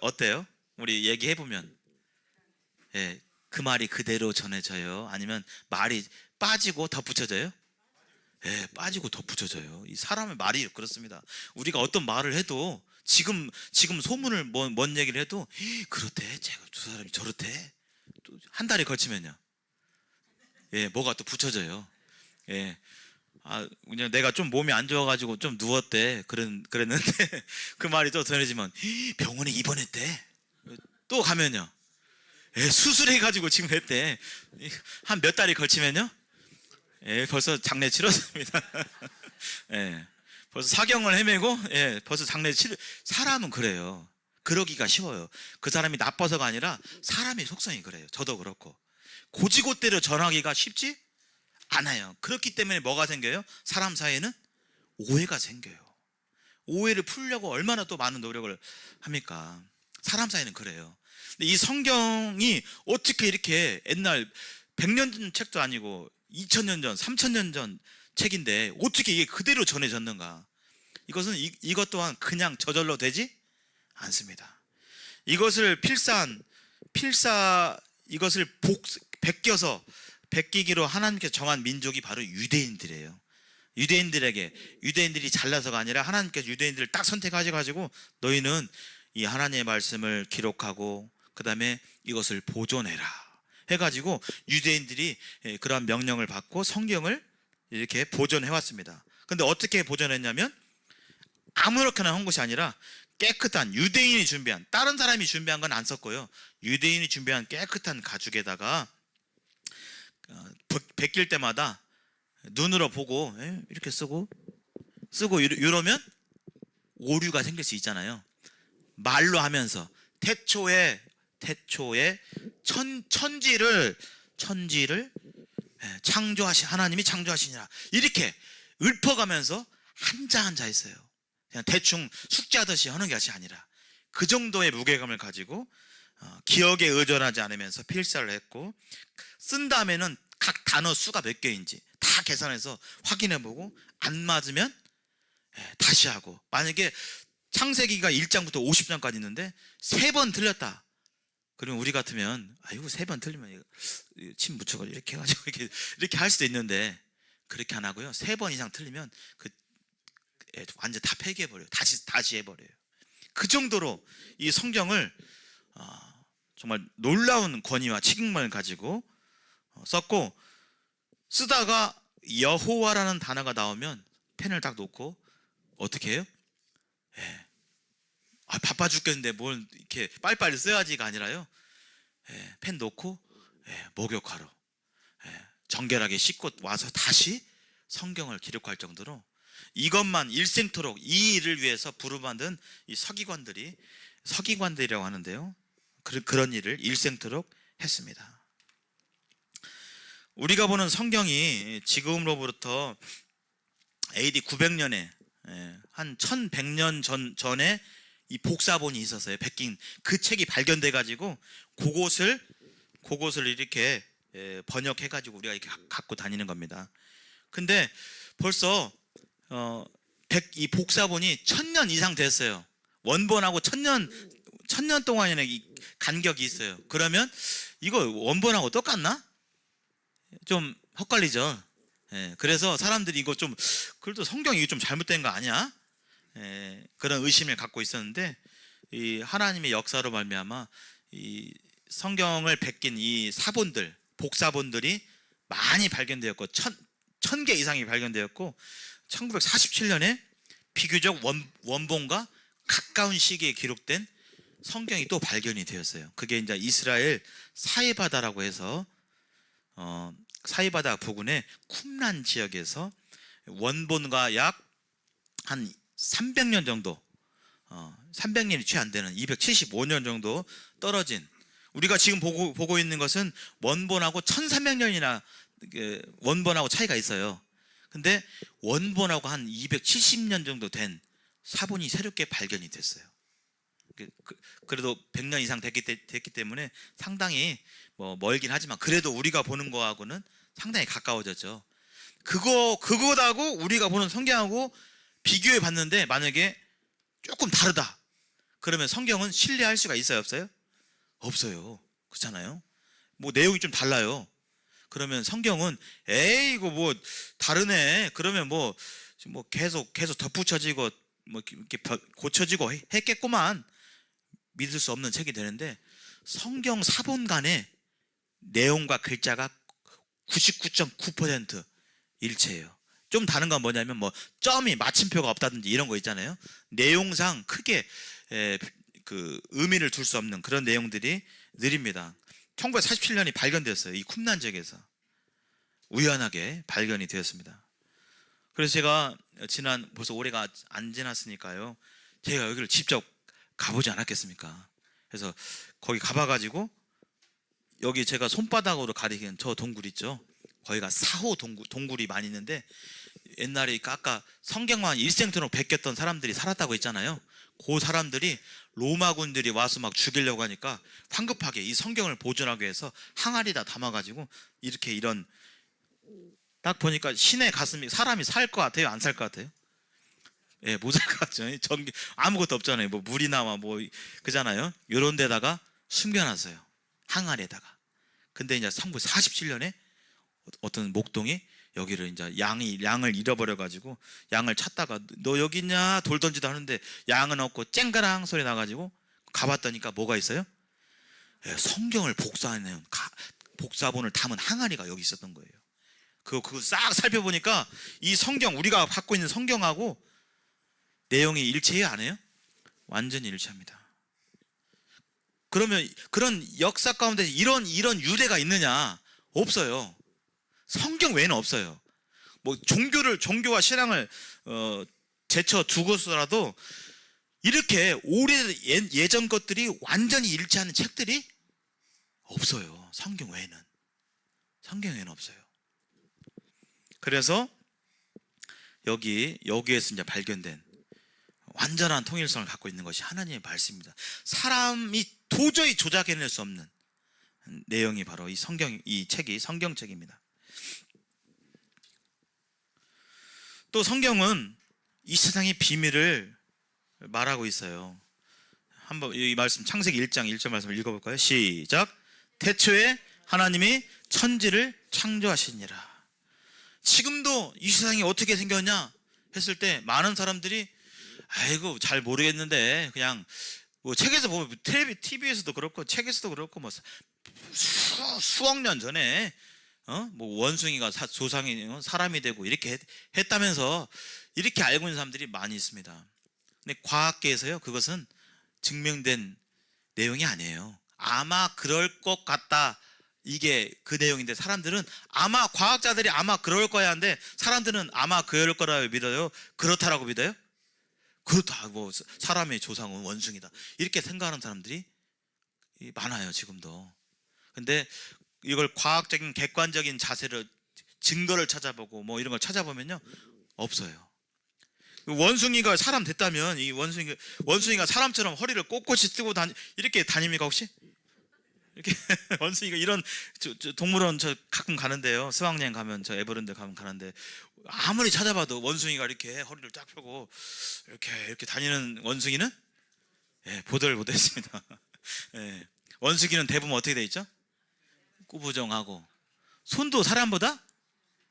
어때요? 우리 얘기해보면, 예, 그 말이 그대로 전해져요? 아니면 말이 빠지고 덧붙여져요? 예, 빠지고 덧붙여져요. 이 사람의 말이 그렇습니다. 우리가 어떤 말을 해도 지금 소문을 뭔 얘기를 해도 그렇대, 제가 두 사람이 저렇대, 또 한 달에 걸치면요, 예, 뭐가 또 붙여져요. 예, 그냥 내가 좀 몸이 안 좋아가지고 좀 누웠대 그랬는데 그 말이 또 전해지면 병원에 입원했대. 또 가면요, 예, 수술해가지고 지금 했대. 한 몇 달이 걸치면요, 예, 벌써 장례 치렀습니다. 예, 벌써 사경을 헤매고, 예, 벌써 장례 사람은 그래요. 그러기가 쉬워요. 그 사람이 나빠서가 아니라 사람의 속성이 그래요. 저도 그렇고 고지고대로 전하기가 쉽지 않아요. 그렇기 때문에 뭐가 생겨요? 사람 사이에는 오해가 생겨요. 오해를 풀려고 얼마나 또 많은 노력을 합니까? 사람 사이는 그래요. 근데 이 성경이 어떻게 이렇게 옛날 100년 전 책도 아니고 2000년 전, 3000년 전 책인데 어떻게 이게 그대로 전해졌는가? 이것은 이것 또한 그냥 저절로 되지 않습니다. 이것을 이것을 베끼기로 하나님께서 정한 민족이 바로 유대인들이에요. 유대인들이 잘나서가 아니라 하나님께서 유대인들을 딱 선택하셔가지고 너희는 이 하나님의 말씀을 기록하고 그 다음에 이것을 보존해라. 해가지고 유대인들이 그러한 명령을 받고 성경을 이렇게 보존해 왔습니다. 근데 어떻게 보존했냐면 아무렇게나 한 것이 아니라 깨끗한 유대인이 준비한, 다른 사람이 준비한 건 안 썼고요. 유대인이 준비한 깨끗한 가죽에다가 벗길 때마다 눈으로 보고 이렇게 쓰고 이러면 오류가 생길 수 있잖아요. 말로 하면서 태초에 천지를 창조하신 하나님이 창조하시니라 이렇게 읊어가면서 한자 한자 했어요. 그냥 대충 숙제하듯이 하는 것이 아니라 그 정도의 무게감을 가지고 기억에 의존하지 않으면서 필사를 했고, 쓴 다음에는 각 단어 수가 몇 개인지 다 계산해서 확인해보고 안 맞으면 다시 하고, 만약에 창세기가 1장부터 50장까지 있는데 3번 틀렸다 그러면 우리 같으면 아이고 3번 틀리면 침 묻혀가지고 이렇게 해가지고 이렇게 할 수도 있는데 그렇게 안 하고요. 3번 이상 틀리면 완전 다 폐기해버려요. 다시 해버려요. 그 정도로 이 성경을 정말 놀라운 권위와 책임감을 가지고 썼고, 쓰다가 여호와라는 단어가 나오면 펜을 딱 놓고 어떻게 해요? 바빠 죽겠는데 뭘 이렇게 빨리빨리 써야지가 아니라요. 펜 놓고 목욕하러 정결하게 씻고 와서 다시 성경을 기록할 정도로 이것만 일생토록 이 일을 위해서 부름받은 이 서기관들이라고 하는데요. 그런 일을 일생토록 했습니다. 우리가 보는 성경이 지금으로부터 AD 900년에 한 1100년 전에 이 복사본이 있었어요. 베낀 그 책이 발견돼 가지고 그곳을 이렇게 번역해 가지고 우리가 이렇게 갖고 다니는 겁니다. 근데 벌써 이 복사본이 1000년 이상 됐어요. 원본하고 1000년 동안의 이 간격이 있어요. 그러면 이거 원본하고 똑같나? 좀 헛갈리죠. 그래서 사람들이 이거 좀 그래도 성경이 이거 좀 잘못된 거 아니야? 그런 의심을 갖고 있었는데 이 하나님의 역사로 말미암아 이 성경을 베낀 이 사본들, 복사본들이 많이 발견되었고 1000개 이상이 발견되었고 1947년에 비교적 원본과 가까운 시기에 기록된 성경이 또 발견이 되었어요. 그게 이제 이스라엘 사해바다라고 해서 사해바다 부근의 쿰란 지역에서 원본과 약 한 300년 정도 300년이 채 안 되는 275년 정도 떨어진, 우리가 지금 보고 있는 것은 원본하고 1300년이나 원본하고 차이가 있어요. 근데 원본하고 한 270년 정도 된 사본이 새롭게 발견이 됐어요. 그래도 100년 이상 됐기 때문에 상당히 멀긴 하지만 그래도 우리가 보는 거하고는 상당히 가까워졌죠. 그거하고 우리가 보는 성경하고 비교해 봤는데 만약에 조금 다르다 그러면 성경은 신뢰할 수가 있어요, 없어요? 없어요. 그렇잖아요. 내용이 좀 달라요. 그러면 성경은 이거 다르네. 그러면 계속 덧붙여지고 이렇게 고쳐지고 했겠구만. 믿을 수 없는 책이 되는데 성경 사본 간의 내용과 글자가 99.9% 일체예요. 좀 다른 건 뭐냐면 점이 마침표가 없다든지 이런 거 있잖아요. 내용상 크게 의미를 둘 수 없는 그런 내용들이 느립니다. 1947년이 발견되었어요. 이 쿰란 지역에서 우연하게 발견이 되었습니다. 그래서 제가 벌써 올해가 안 지났으니까요. 제가 여기를 직접 가보지 않았겠습니까? 그래서 거기 가봐가지고 여기 제가 손바닥으로 가리는 저 동굴 있죠. 거기가 사호 동굴이 많이 있는데 옛날에 아까 성경만 일생토록 베꼈던 사람들이 살았다고 했잖아요. 그 사람들이 로마군들이 와서 막 죽이려고 하니까 황급하게 이 성경을 보존하기 위해서 항아리에다 담아가지고 이런 딱 보니까 신의 가슴이 사람이 살 것 같아요? 안 살 것 같아요? 못 살 것 같죠. 아무것도 없잖아요. 물이나 그잖아요. 이런 데다가 숨겨놨어요. 항아리에다가. 근데 이제 1947년에 어떤 목동이 여기를 이제 양을 잃어버려가지고 양을 찾다가 너 여기 있냐 돌 던지도 하는데 양은 없고 쨍가랑 소리 나가지고 가봤더니까 뭐가 있어요? 성경을 복사해놓은 복사본을 담은 항아리가 여기 있었던 거예요. 그거 싹 살펴보니까 이 성경, 우리가 갖고 있는 성경하고 내용이 일치해요, 안 해요? 완전히 일치합니다. 그러면 그런 역사 가운데 이런 유대가 있느냐? 없어요. 성경 외에는 없어요. 뭐 종교와 신앙을 제쳐 두고서라도 이렇게 오래 예전 것들이 완전히 일치하는 책들이 없어요. 성경 외에는 없어요. 그래서 여기에서 이제 발견된 완전한 통일성을 갖고 있는 것이 하나님의 말씀입니다. 사람이 도저히 조작해낼 수 없는 내용이 바로 이 책이 성경책입니다. 또 성경은 이 세상의 비밀을 말하고 있어요. 한번 이 말씀 창세기 1장 1절 말씀을 읽어볼까요? 시작. 태초에 하나님이 천지를 창조하시니라. 지금도 이 세상이 어떻게 생겼냐 했을 때 많은 사람들이 아이고 잘 모르겠는데 그냥 뭐 책에서 보면 TV에서도 그렇고 책에서도 그렇고 뭐 수억 년 전에 뭐 원숭이가 조상이 사람이 되고 이렇게 했다면서 이렇게 알고 있는 사람들이 많이 있습니다. 근데 과학계에서요 그것은 증명된 내용이 아니에요. 아마 그럴 것 같다, 이게 그 내용인데 사람들은 아마 과학자들이 아마 그럴 거야 하는데 사람들은 아마 그럴 거라고 믿어요? 그렇다라고 믿어요? 그렇다, 뭐 사람의 조상은 원숭이다 이렇게 생각하는 사람들이 많아요 지금도. 근데 이걸 과학적인 객관적인 자세로 증거를 찾아보고 뭐 이런 걸 찾아보면요 없어요. 원숭이가 사람 됐다면 이 원숭이가 사람처럼 허리를 꼿꼿이 쓰고 이렇게 다닙니까 혹시? 이렇게 원숭이가 이런 동물원 저 가끔 가는데요. 수학여행 가면 저 에버랜드 가는데 아무리 찾아봐도 원숭이가 이렇게 허리를 쫙 펴고 이렇게 다니는 원숭이는 보들보들했습니다. 원숭이는 대부분 어떻게 돼 있죠? 꾸부정하고 손도 사람보다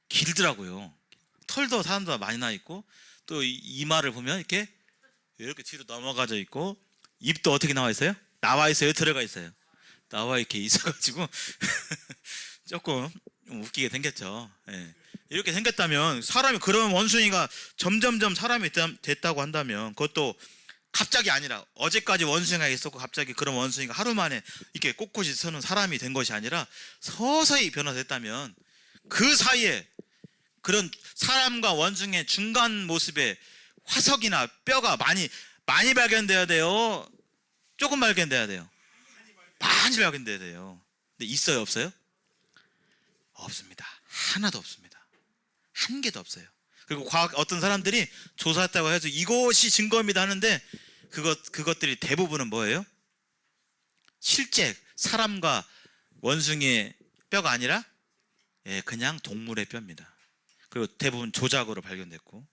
길더라고요. 털도 사람보다 많이 나 있고 또 이마를 보면 이렇게 뒤로 넘어가져 있고 입도 어떻게 나와 있어요? 나와 있어요? 들어가 있어요? 나와 이렇게 있어가지고 조금 웃기게 생겼죠. 이렇게 생겼다면 사람이 그런 원숭이가 점점점 사람이 됐다고 한다면 그것도 갑자기 아니라 어제까지 원숭이가 있었고 갑자기 그런 원숭이가 하루 만에 이렇게 꼿꼿이 서는 사람이 된 것이 아니라 서서히 변화됐다면 그 사이에 그런 사람과 원숭이의 중간 모습에 화석이나 뼈가 많이 발견돼야 돼요? 조금 발견돼야 돼요? 많이 발견돼야 돼요. 근데 있어요, 없어요? 없습니다. 하나도 없습니다. 한 개도 없어요. 그리고 어떤 사람들이 조사했다고 해서 이것이 증거입니다 하는데 그것들이 대부분은 뭐예요? 실제 사람과 원숭이의 뼈가 아니라 그냥 동물의 뼈입니다. 그리고 대부분 조작으로 발견됐고,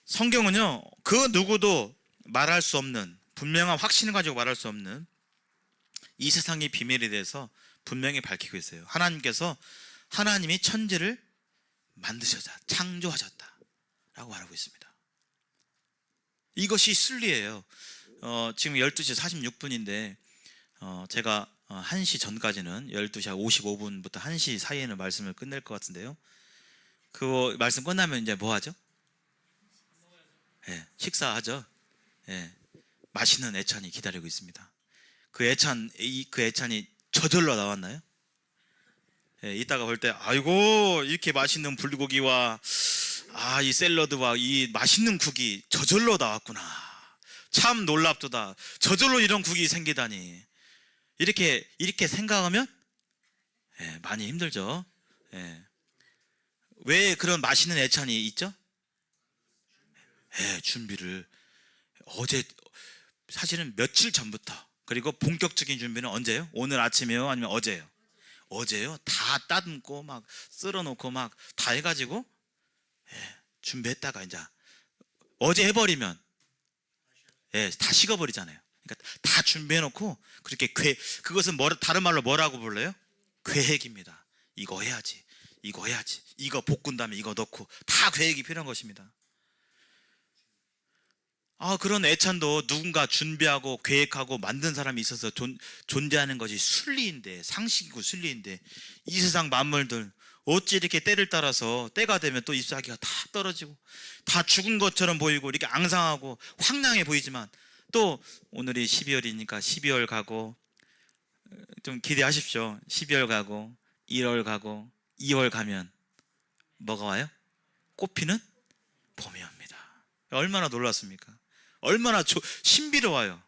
성경은요 그 누구도 말할 수 없는, 분명한 확신을 가지고 말할 수 없는 이 세상의 비밀에 대해서 분명히 밝히고 있어요. 하나님이 천지를 만드셨다, 창조하셨다 라고 말하고 있습니다. 이것이 순리예요. 지금 12시 46분인데 제가 1시 전까지는 12시 55분부터 1시 사이에는 말씀을 끝낼 것 같은데요. 그 말씀 끝나면 이제 뭐 하죠? 식사하죠. 맛있는 애찬이 기다리고 있습니다. 그 애찬이 저절로 나왔나요? 이따가 볼 때 아이고 이렇게 맛있는 불고기와 이 샐러드와 이 맛있는 국이 저절로 나왔구나, 참 놀랍도다, 저절로 이런 국이 생기다니, 이렇게 생각하면 많이 힘들죠. 왜 그런 맛있는 애찬이 있죠? 준비를 사실은 며칠 전부터, 그리고 본격적인 준비는 언제요? 오늘 아침이요? 아니면 어제요? 어제요? 다 따듬고 막 쓸어놓고 막 다 해가지고 준비했다가 이제 어제 해버리면 다 식어버리잖아요. 그러니까 다 준비해놓고 그렇게 그것은 다른 말로 뭐라고 불러요? 계획입니다. 이거 해야지, 이거 볶은 다음에 이거 넣고, 다 계획이 필요한 것입니다. 그런 애찬도 누군가 준비하고 계획하고 만든 사람이 있어서 존재하는 것이 순리인데, 상식이고 순리인데, 이 세상 만물들 어찌 이렇게 때를 따라서 때가 되면 또 잎사귀가 다 떨어지고 다 죽은 것처럼 보이고 이렇게 앙상하고 황량해 보이지만, 또 오늘이 12월이니까 12월 가고, 좀 기대하십시오. 12월 가고 1월 가고 2월 가면 뭐가 와요? 꽃피는 봄이 옵니다. 얼마나 놀랐습니까? 얼마나 신비로워요.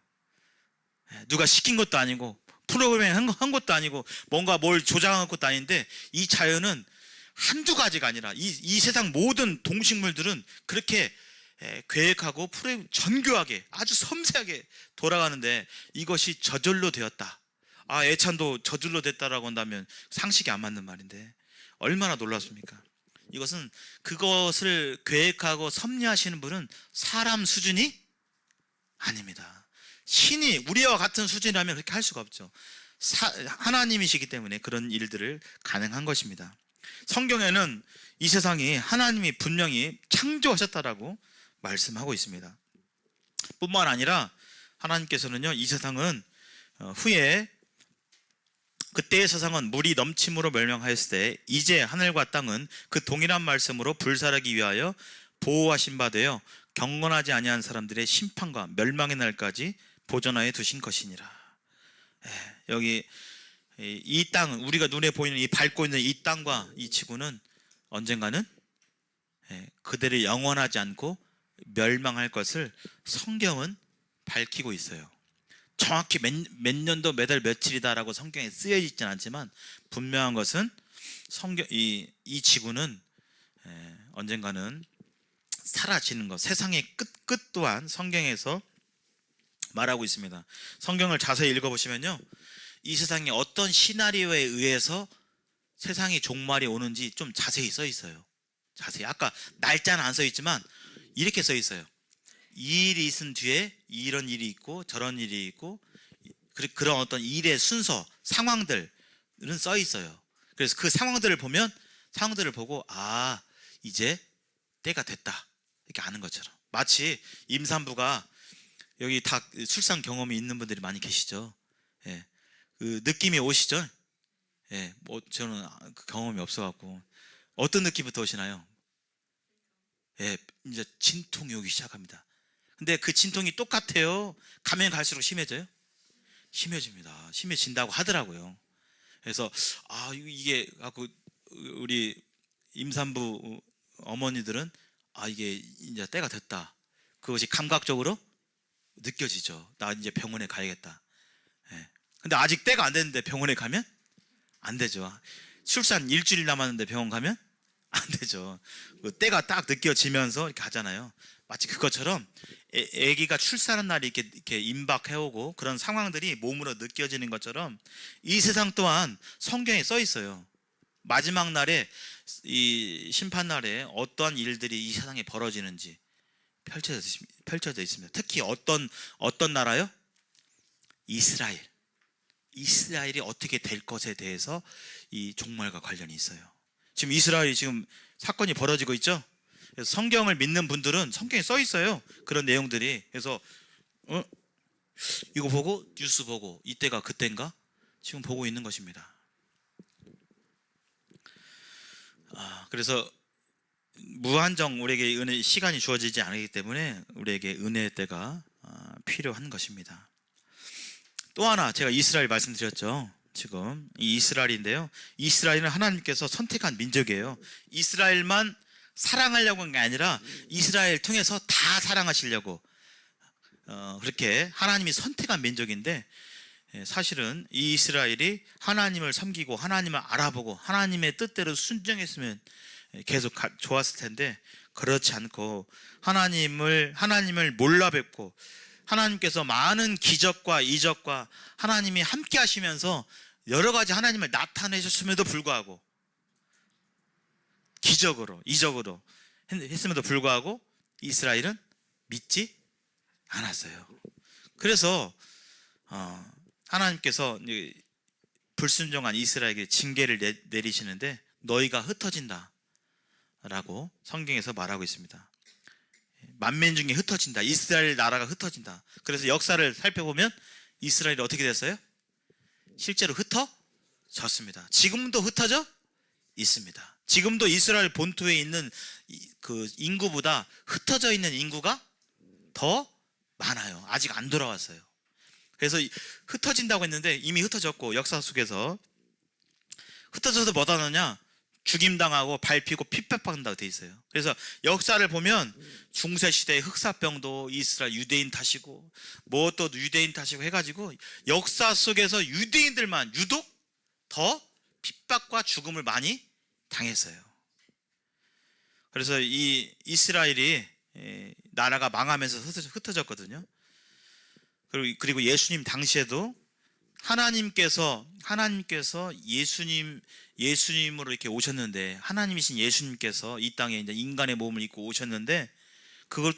누가 시킨 것도 아니고 프로그램 한 것도 아니고 뭔가 뭘 조작한 것도 아닌데, 이 자연은 한두 가지가 아니라 이 세상 모든 동식물들은 그렇게 계획하고 프로그램 정교하게 아주 섬세하게 돌아가는데, 이것이 저절로 되었다. 애찬도 저절로 됐다라고 한다면 상식이 안 맞는 말인데 얼마나 놀랍습니까? 이것은, 그것을 계획하고 섭리하시는 분은 사람 수준이 아닙니다. 신이 우리와 같은 수준이라면 그렇게 할 수가 없죠. 하나님이시기 때문에 그런 일들을 가능한 것입니다. 성경에는 이 세상이 하나님이 분명히 창조하셨다라고 말씀하고 있습니다. 뿐만 아니라 하나님께서는요, 이 세상은 후에, 그때의 세상은 물이 넘침으로 멸망하였을 때 이제 하늘과 땅은 그 동일한 말씀으로 불살하기 위하여 보호하신 바 되어 경건하지 아니한 사람들의 심판과 멸망의 날까지 보존하여 두신 것이니라. 여기 이 땅은, 우리가 눈에 보이는 이 밟고 있는 이 땅과 이 지구는 언젠가는 그대로 영원하지 않고 멸망할 것을 성경은 밝히고 있어요. 정확히 몇 년도 몇 월 며칠이다라고 성경에 쓰여 있지는 않지만, 분명한 것은 이 지구는 언젠가는 사라지는 것, 세상의 끝 또한 성경에서 말하고 있습니다. 성경을 자세히 읽어보시면요, 이 세상에 어떤 시나리오에 의해서 세상이 종말이 오는지 좀 자세히 써 있어요. 자세히. 아까 날짜는 안 써 있지만 이렇게 써 있어요. 이 일이 있은 뒤에 이런 일이 있고 저런 일이 있고, 그런 어떤 일의 순서, 상황들은 써 있어요. 그래서 그 상황들을 보고 이제 때가 됐다 이렇게 아는 것처럼, 마치 임산부가, 여기 다 출산 경험이 있는 분들이 많이 계시죠. 그 느낌이 오시죠? 저는 그 경험이 없어갖고. 어떤 느낌부터 오시나요? 이제 진통이 오기 시작합니다. 근데 그 진통이 똑같아요? 가면 갈수록 심해져요? 심해집니다. 심해진다고 하더라고요. 그래서 이게 우리 임산부 어머니들은 이게 이제 때가 됐다, 그것이 감각적으로 느껴지죠. 나 이제 병원에 가야겠다. 근데 아직 때가 안 됐는데 병원에 가면 안 되죠. 출산 일주일 남았는데 병원 가면 안 되죠. 그 때가 딱 느껴지면서 이렇게 하잖아요. 마치 그것처럼 아기가 출산한 날이 이렇게 임박해오고 그런 상황들이 몸으로 느껴지는 것처럼, 이 세상 또한 성경에 써 있어요. 마지막 날에, 이 심판 날에 어떠한 일들이 이 세상에 벌어지는지 펼쳐져 있습니다. 특히 어떤 나라요? 이스라엘이 어떻게 될 것에 대해서 이 종말과 관련이 있어요. 지금 이스라엘이 지금 사건이 벌어지고 있죠. 그래서 성경을 믿는 분들은 성경에 써 있어요, 그런 내용들이. 그래서 이거 보고, 뉴스 보고, 이때가 그때인가 지금 보고 있는 것입니다. 그래서 무한정 우리에게 은혜, 시간이 주어지지 않기 때문에 우리에게 은혜의 때가 필요한 것입니다. 또 하나, 제가 이스라엘 말씀드렸죠. 지금 이 이스라엘인데요, 이스라엘은 하나님께서 선택한 민족이에요. 이스라엘만 사랑하려고 한 게 아니라 이스라엘 통해서 다 사랑하시려고 그렇게 하나님이 선택한 민족인데, 사실은 이 이스라엘이 하나님을 섬기고 하나님을 알아보고 하나님의 뜻대로 순종했으면 계속 좋았을 텐데, 그렇지 않고 하나님을 몰라 뵙고, 하나님께서 많은 기적과 이적과 하나님이 함께 하시면서 여러 가지 하나님을 나타내셨음에도 불구하고, 기적으로 이적으로 했음에도 불구하고 이스라엘은 믿지 않았어요. 그래서 하나님께서 불순종한 이스라엘에게 징계를 내리시는데, 너희가 흩어진다 라고 성경에서 말하고 있습니다. 만민 중에 흩어진다. 이스라엘 나라가 흩어진다. 그래서 역사를 살펴보면 이스라엘이 어떻게 됐어요? 실제로 흩어졌습니다. 지금도 흩어져 있습니다. 지금도 이스라엘 본토에 있는 그 인구보다 흩어져 있는 인구가 더 많아요. 아직 안 돌아왔어요. 그래서 흩어진다고 했는데 이미 흩어졌고, 역사 속에서 흩어져서 뭐 하느냐? 죽임당하고 밟히고 핍박받는다고 돼 있어요. 그래서 역사를 보면 중세시대의 흑사병도 이스라엘 유대인 탓이고 뭐 또 유대인 탓이고 해가지고 역사 속에서 유대인들만 유독 더 핍박과 죽음을 많이 당했어요. 그래서 이 이스라엘이 나라가 망하면서 흩어졌거든요. 그리고 예수님 당시에도 하나님께서 예수님으로 이렇게 오셨는데, 하나님이신 예수님께서 이 땅에 이제 인간의 몸을 입고 오셨는데 그걸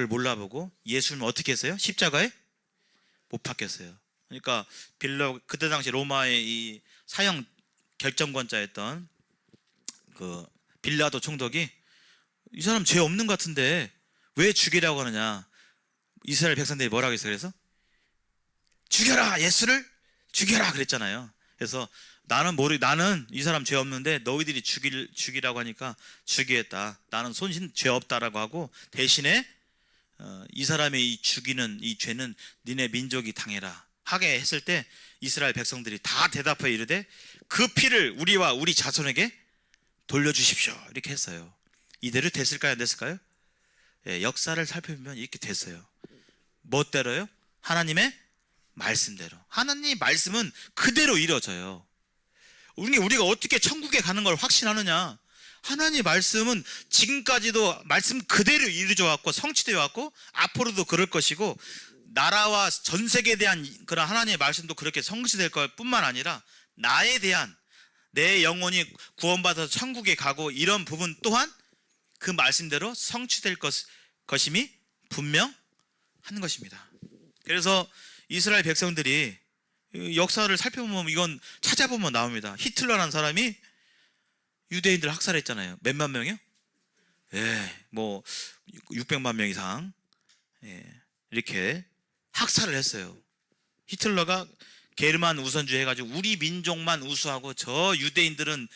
몰라보고 예수님 어떻게 했어요? 십자가에 못 박혔어요. 그러니까 그때 당시 로마의 이 사형 결정권자였던 그 빌라도 총독이 이 사람 죄 없는 것 같은데 왜 죽이라고 하느냐? 이스라엘 백성들이 뭐라고 했어요? 그래서 죽여라! 예수를 죽여라! 그랬잖아요. 그래서 나는 이 사람 죄 없는데 너희들이 죽이라고 하니까 죽이겠다. 나는 손신 죄 없다라고 하고 대신에 이 사람의 이 죽이는 이 죄는 니네 민족이 당해라 하게 했을 때 이스라엘 백성들이 다 대답하여 이르되 그 피를 우리와 우리 자손에게 돌려주십시오. 이렇게 했어요. 이대로 됐을까요? 안 됐을까요? 역사를 살펴보면 이렇게 됐어요. 뭐대로요? 하나님의 말씀대로. 하나님의 말씀은 그대로 이루어져요. 우리가 어떻게 천국에 가는 걸 확신하느냐? 하나님의 말씀은 지금까지도 말씀 그대로 이루어져 왔고 성취되어 왔고 앞으로도 그럴 것이고, 나라와 전 세계에 대한 그런 하나님의 말씀도 그렇게 성취될 것 뿐만 아니라 나에 대한, 내 영혼이 구원받아서 천국에 가고 이런 부분 또한 그 말씀대로 성취될 것임이 분명한 것입니다. 그래서 이스라엘 백성들이 역사를 살펴보면 이건 찾아보면 나옵니다. 히틀러라는 사람이 유대인들 학살했잖아요. 몇만 명이요? 뭐 600만 명 이상 이렇게 학살을 했어요. 히틀러가 게르만 우선주의 해가지고 우리 민족만 우수하고 저 유대인들은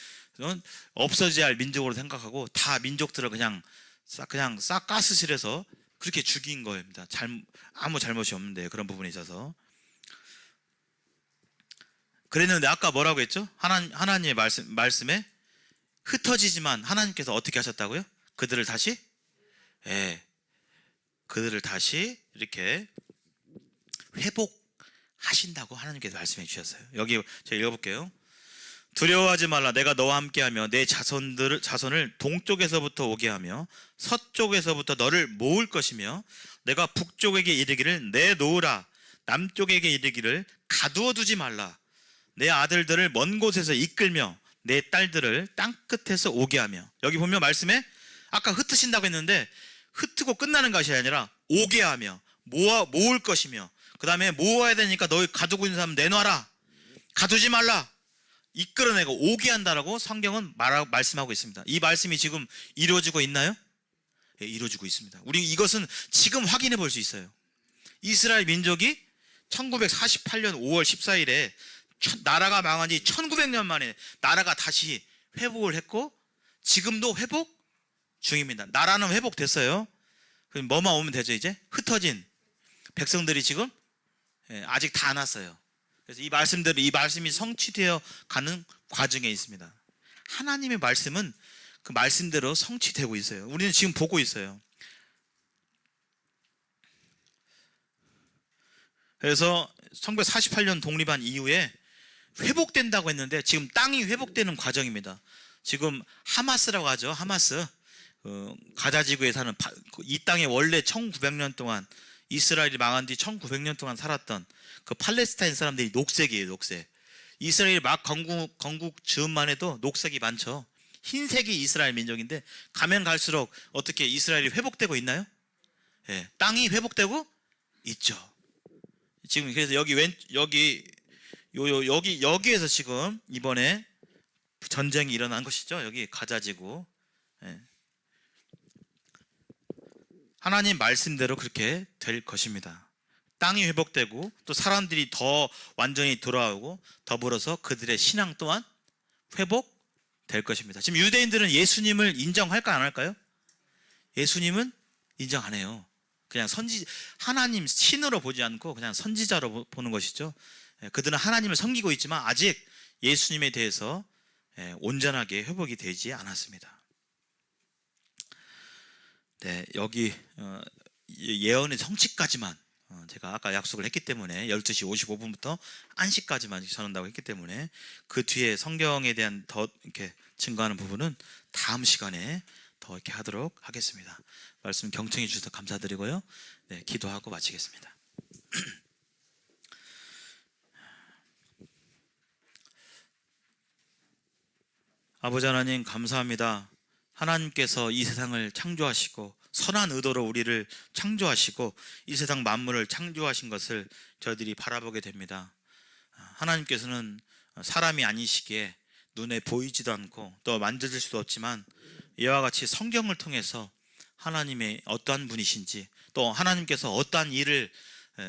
없어져야 할 민족으로 생각하고 다 민족들을 그냥 싹 가스실에서 그렇게 죽인 거입니다. 아무 잘못이 없는데 그런 부분에 있어서. 그랬는데 아까 뭐라고 했죠? 하나님의 말씀에 흩어지지만 하나님께서 어떻게 하셨다고요? 그들을 다시 이렇게 회복하신다고 하나님께서 말씀해 주셨어요. 여기 제가 읽어볼게요. 두려워하지 말라. 내가 너와 함께하며 내 자손을 동쪽에서부터 오게 하며 서쪽에서부터 너를 모을 것이며 내가 북쪽에게 이르기를 내놓으라. 남쪽에게 이르기를 가두어 두지 말라. 내 아들들을 먼 곳에서 이끌며 내 딸들을 땅끝에서 오게 하며. 여기 보면 말씀에 아까 흩으신다고 했는데 흩고 끝나는 것이 아니라 오게 하며 모을 것이며, 그 다음에 모아야 되니까 너희 가두고 있는 사람 내놔라. 가두지 말라. 이끌어내고 오게 한다라고 성경은 말씀하고 있습니다. 이 말씀이 지금 이루어지고 있나요? 이루어지고 있습니다. 우리 이것은 지금 확인해 볼 수 있어요. 이스라엘 민족이 1948년 5월 14일에 나라가 망한 지 1900년 만에 나라가 다시 회복을 했고 지금도 회복 중입니다. 나라는 회복됐어요. 그럼 뭐만 오면 되죠? 이제 흩어진 백성들이 지금 아직 다 안 왔어요. 그래서 이 말씀이 성취되어 가는 과정에 있습니다. 하나님의 말씀은 그 말씀대로 성취되고 있어요. 우리는 지금 보고 있어요. 그래서 1948년 독립한 이후에 회복된다고 했는데 지금 땅이 회복되는 과정입니다. 지금 하마스라고 하죠. 하마스. 가자지구에 사는 이 땅에 원래 1900년 동안 이스라엘이 망한 뒤 1900년 동안 살았던 그 팔레스타인 사람들이 녹색이에요. 녹색. 이스라엘이 막 건국 즈음만 해도 녹색이 많죠. 흰색이 이스라엘 민족인데 가면 갈수록 어떻게 이스라엘이 회복되고 있나요? 땅이 회복되고 있죠. 지금 그래서 여기에서 지금 이번에 전쟁이 일어난 것이죠. 여기 가자지구. 하나님 말씀대로 그렇게 될 것입니다. 땅이 회복되고 또 사람들이 더 완전히 돌아오고 더불어서 그들의 신앙 또한 회복될 것입니다. 지금 유대인들은 예수님을 인정할까 안 할까요? 예수님은 인정 안 해요. 그냥 하나님 신으로 보지 않고 그냥 선지자로 보는 것이죠. 그들은 하나님을 섬기고 있지만 아직 예수님에 대해서 온전하게 회복이 되지 않았습니다. 네, 여기 예언의 성취까지만 제가 아까 약속을 했기 때문에 12시 55분부터 안식까지만 전한다고 했기 때문에 그 뒤에 성경에 대한 더 이렇게 증거하는 부분은 다음 시간에 더 이렇게 하도록 하겠습니다. 말씀 경청해 주셔서 감사드리고요. 네, 기도하고 마치겠습니다. 아버지 하나님 감사합니다. 하나님께서 이 세상을 창조하시고 선한 의도로 우리를 창조하시고 이 세상 만물을 창조하신 것을 저희들이 바라보게 됩니다. 하나님께서는 사람이 아니시기에 눈에 보이지도 않고 또 만져질 수도 없지만 이와 같이 성경을 통해서 하나님의 어떠한 분이신지 또 하나님께서 어떠한 일을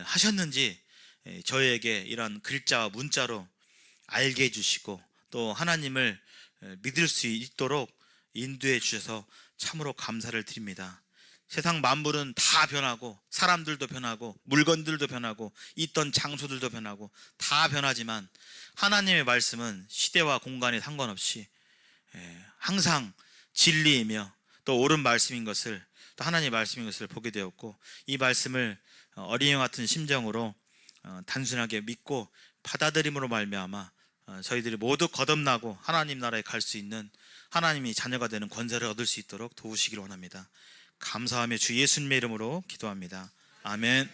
하셨는지 저희에게 이런 글자와 문자로 알게 해주시고 또 하나님을 믿을 수 있도록 인도해 주셔서 참으로 감사를 드립니다. 세상 만물은 다 변하고 사람들도 변하고 물건들도 변하고 있던 장소들도 변하고 다 변하지만 하나님의 말씀은 시대와 공간에 상관없이 항상 진리이며 또 옳은 말씀인 것을 또 하나님의 말씀인 것을 보게 되었고 이 말씀을 어린이와 같은 심정으로 단순하게 믿고 받아들임으로 말미암아 저희들이 모두 거듭나고 하나님 나라에 갈 수 있는 하나님이 자녀가 되는 권세를 얻을 수 있도록 도우시기를 원합니다. 감사하며 주 예수님의 이름으로 기도합니다. 아멘.